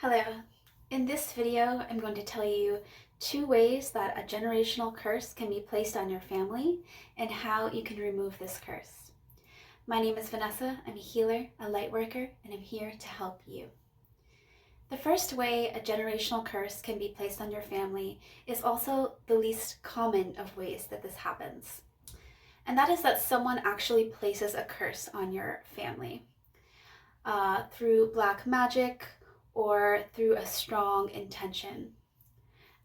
Hello. In this video, I'm going to tell you 2 ways that a generational curse can be placed on your family and how you can remove this curse. My name is Vanessa. I'm a healer, a light worker, and I'm here to help you. The first way a generational curse can be placed on your family is also the least common of ways that this happens. And that is that someone actually places a curse on your family through black magic, or through a strong intention.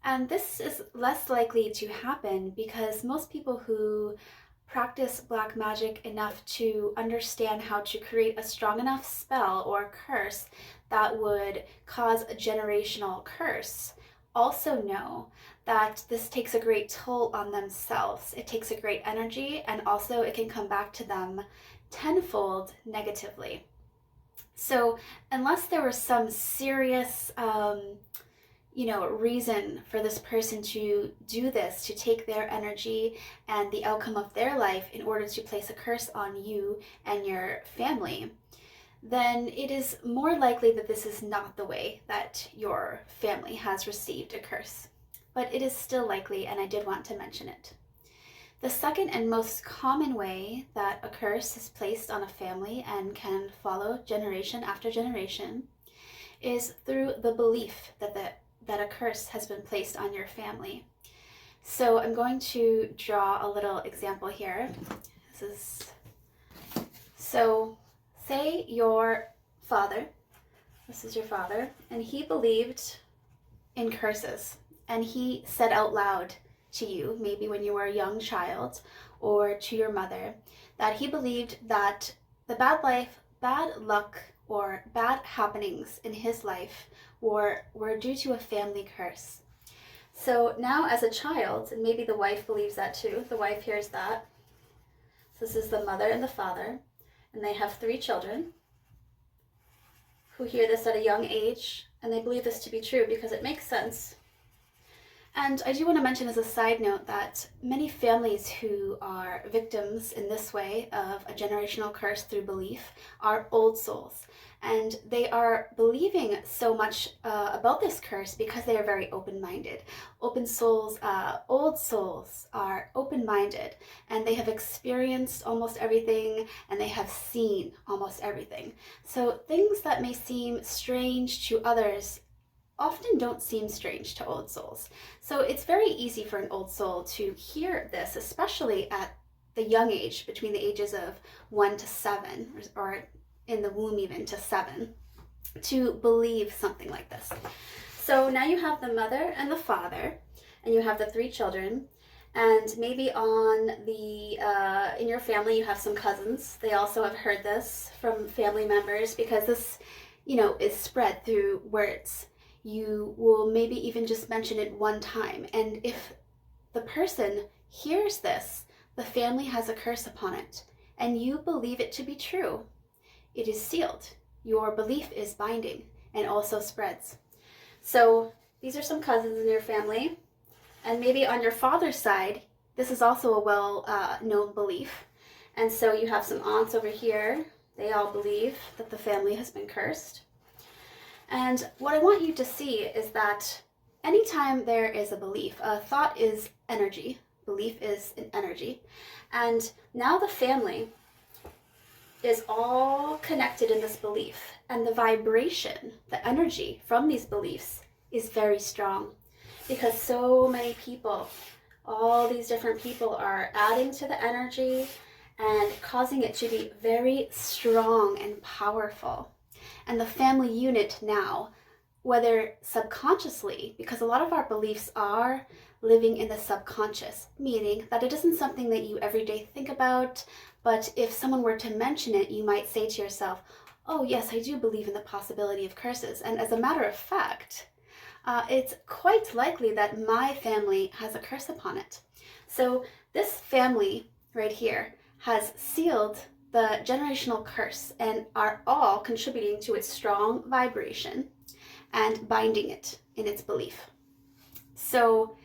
And this is less likely to happen because most people who practice black magic enough to understand how to create a strong enough spell or curse that would cause a generational curse also know that this takes a great toll on themselves. It takes a great energy, and also it can come back to them tenfold negatively. So unless there was some serious, reason for this person to do this, to take their energy and the outcome of their life in order to place a curse on you and your family, then it is more likely that this is not the way that your family has received a curse. But it is still likely, and I did want to mention it. The second and most common way that a curse is placed on a family and can follow generation after generation is through the belief that a curse has been placed on your family. So I'm going to draw a little example here. So say your father, this is your father, and he believed in curses, and he said out loud to you, maybe when you were a young child, or to your mother, that he believed that the bad luck, or bad happenings in his life were due to a family curse. So now as a child, and maybe the wife believes that too, the wife hears that. So this is the mother and the father, and they have 3 children who hear this at a young age, and they believe this to be true because it makes sense. And I do want to mention as a side note that many families who are victims in this way of a generational curse through belief are old souls. And they are believing so much about this curse because they are very open-minded. Old souls are open-minded, and they have experienced almost everything, and they have seen almost everything. So things that may seem strange to others often don't seem strange to old souls. So it's very easy for an old soul to hear this, especially at the young age, between the ages of 1 to 7, or in the womb even to 7, to believe something like this. So now you have the mother and the father, and you have the 3 children, and maybe in your family you have some cousins. They also have heard this from family members because this, is spread through words. You will maybe even just mention it one time, and if the person hears this, the family has a curse upon it, and you believe it to be true, it is sealed. Your belief is binding and also spreads. So these are some cousins in your family, and maybe on your father's side, this is also a well-known belief. And so you have some aunts over here. They all believe that the family has been cursed. And what I want you to see is that anytime there is a belief, a thought is energy, belief is an energy, and now the family is all connected in this belief, and the vibration, the energy from these beliefs is very strong because so many people, all these different people are adding to the energy and causing it to be very strong and powerful. And the family unit now, whether subconsciously, because a lot of our beliefs are living in the subconscious, meaning that it isn't something that you every day think about, but if someone were to mention it, you might say to yourself, oh yes, I do believe in the possibility of curses. And as a matter of fact, it's quite likely that my family has a curse upon it. So this family right here has sealed the generational curse and are all contributing to its strong vibration and binding it in its belief. So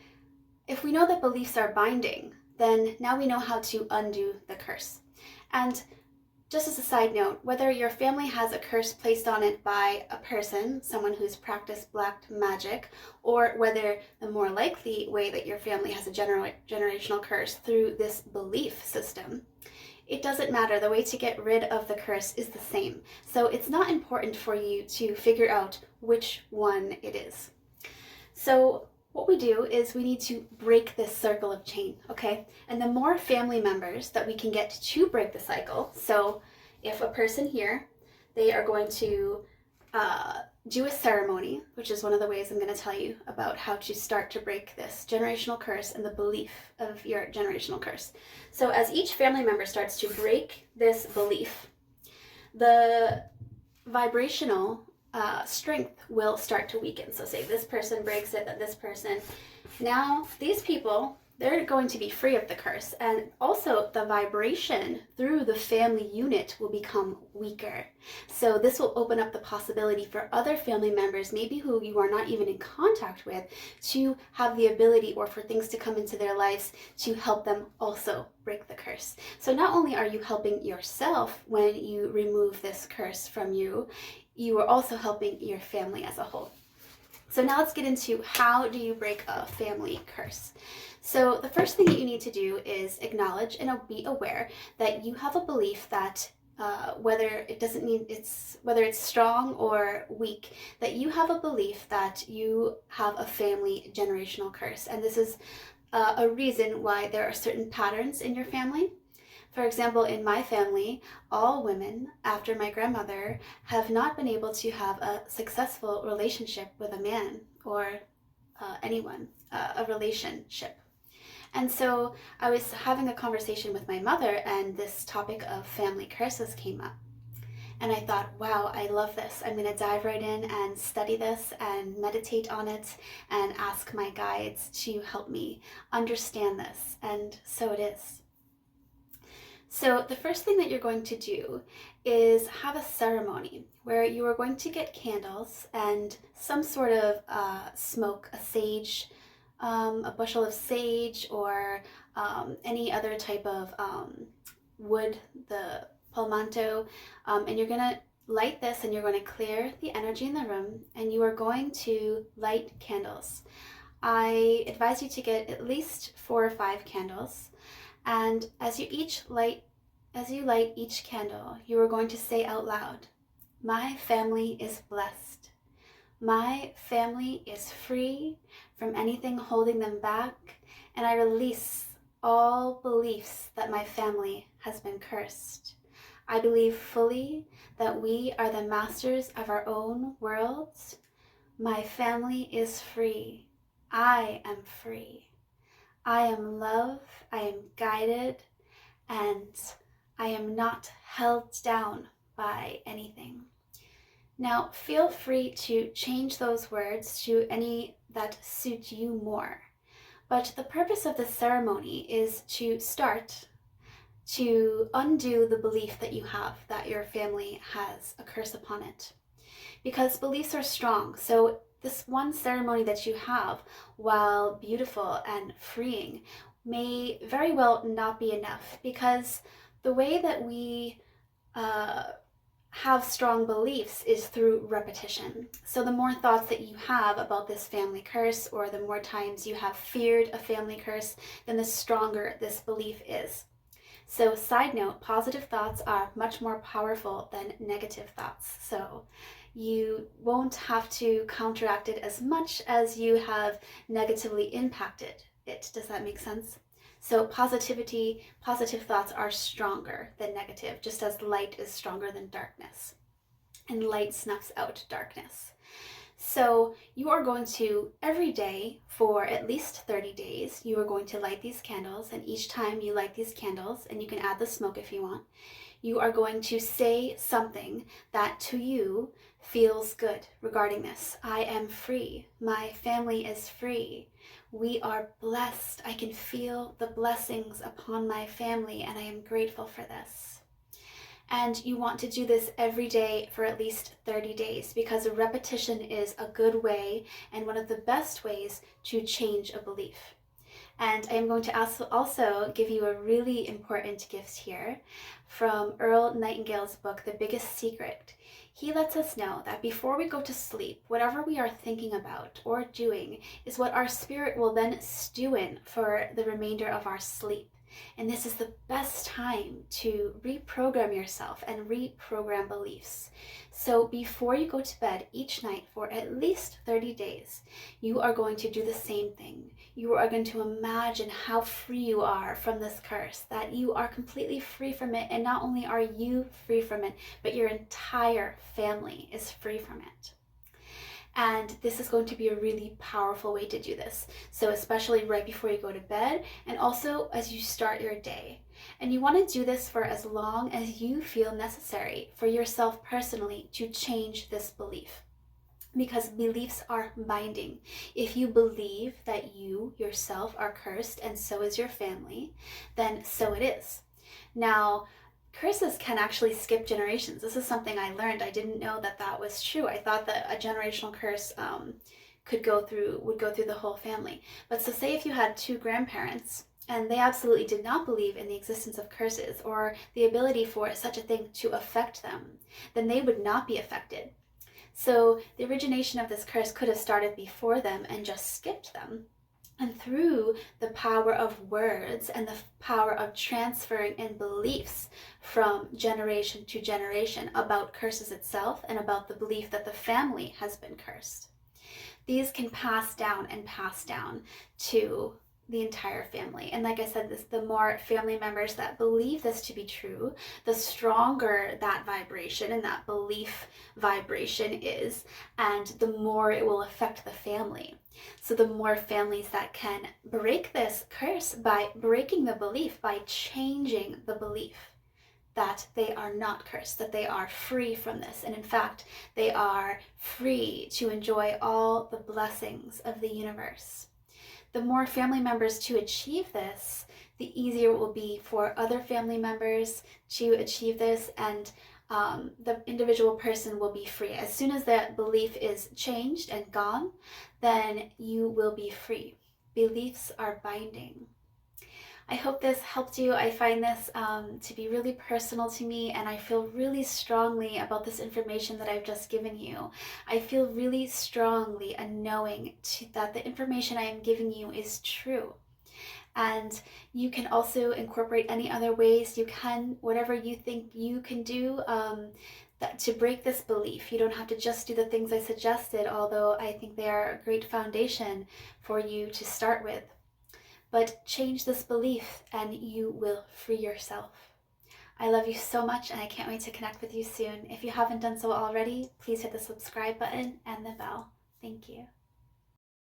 if we know that beliefs are binding, then now we know how to undo the curse. And just as a side note, whether your family has a curse placed on it by a person, someone who's practiced black magic, or whether the more likely way that your family has a generational curse through this belief system, it doesn't matter. The way to get rid of the curse is the same. So it's not important for you to figure out which one it is. So what we do is we need to break this circle of chain, okay? And the more family members that we can get to break the cycle, so if a person here, they are going to do a ceremony, which is one of the ways I'm going to tell you about how to start to break this generational curse and the belief of your generational curse. So as each family member starts to break this belief, the vibrational strength will start to weaken. So say this person breaks it, then this person. Now these people, they're going to be free of the curse, and also the vibration through the family unit will become weaker. So this will open up the possibility for other family members, maybe who you are not even in contact with, to have the ability or for things to come into their lives to help them also break the curse. So not only are you helping yourself when you remove this curse from you, you are also helping your family as a whole. So now let's get into how do you break a family curse. So the first thing that you need to do is acknowledge and be aware that you have a belief that whether it's strong or weak, that you have a belief that you have a family generational curse. And this is a reason why there are certain patterns in your family. For example, in my family, all women, after my grandmother, have not been able to have a successful relationship with a man or anyone, a relationship. And so I was having a conversation with my mother, and this topic of family curses came up. And I thought, wow, I love this. I'm going to dive right in and study this and meditate on it and ask my guides to help me understand this. And so it is. So the first thing that you're going to do is have a ceremony where you are going to get candles and some sort of smoke, a sage, a bushel of sage, or any other type of wood, the palmanto, and you're going to light this and you're going to clear the energy in the room, and you are going to light candles. I advise you to get at least 4 or 5 candles. And as you light each candle, you are going to say out loud, "My family is blessed. My family is free from anything holding them back, and I release all beliefs that my family has been cursed. I believe fully that we are the masters of our own worlds. My family is free. I am free. I am love, I am guided, and I am not held down by anything." Now, feel free to change those words to any that suit you more. But the purpose of the ceremony is to start to undo the belief that you have that your family has a curse upon it. Because beliefs are strong, so this one ceremony that you have, while beautiful and freeing, may very well not be enough, because the way that we have strong beliefs is through repetition. So the more thoughts that you have about this family curse, or the more times you have feared a family curse, then the stronger this belief is. So side note, positive thoughts are much more powerful than negative thoughts. So you won't have to counteract it as much as you have negatively impacted it. Does that make sense? So positive thoughts are stronger than negative, just as light is stronger than darkness. And light snuffs out darkness. So you are going to, every day for at least 30 days, you are going to light these candles. And each time you light these candles, and you can add the smoke if you want, you are going to say something that to you feels good regarding this. I am free. My family is free. We are blessed. I can feel the blessings upon my family, and I am grateful for this. And you want to do this every day for at least 30 days, because repetition is a good way and one of the best ways to change a belief. And I am going to also give you a really important gift here from Earl Nightingale's book, The Biggest Secret. He lets us know that before we go to sleep, whatever we are thinking about or doing is what our spirit will then stew in for the remainder of our sleep. And this is the best time to reprogram yourself and reprogram beliefs. So before you go to bed each night for at least 30 days, you are going to do the same thing. You are going to imagine how free you are from this curse, that you are completely free from it. And not only are you free from it, but your entire family is free from it. And this is going to be a really powerful way to do this. So especially right before you go to bed, and also as you start your day. And you want to do this for as long as you feel necessary for yourself personally to change this belief. Because beliefs are binding. If you believe that you yourself are cursed and so is your family, then so it is. Now, curses can actually skip generations. This is something I learned. I didn't know that that was true. I thought that a generational curse would go through the whole family. But so say if you had two grandparents and they absolutely did not believe in the existence of curses or the ability for such a thing to affect them, then they would not be affected. So the origination of this curse could have started before them and just skipped them. And through the power of words and the power of transferring in beliefs from generation to generation about curses itself and about the belief that the family has been cursed, these can pass down to the entire family. And like I said, the more family members that believe this to be true, the stronger that vibration and that belief vibration is, and the more it will affect the family. So the more families that can break this curse by breaking the belief, by changing the belief that they are not cursed, that they are free from this, and in fact, they are free to enjoy all the blessings of the universe. The more family members to achieve this, the easier it will be for other family members to achieve this, and the individual person will be free. As soon as that belief is changed and gone, then you will be free. Beliefs are binding. I hope this helped you. I find this to be really personal to me, and I feel really strongly about this information that I've just given you. I feel really strongly and knowing that the information I am giving you is true. And you can also incorporate any other ways you can, whatever you think you can do to break this belief. You don't have to just do the things I suggested, although I think they are a great foundation for you to start with. But change this belief and you will free yourself. I love you so much and I can't wait to connect with you soon. If you haven't done so already, please hit the subscribe button and the bell. Thank you.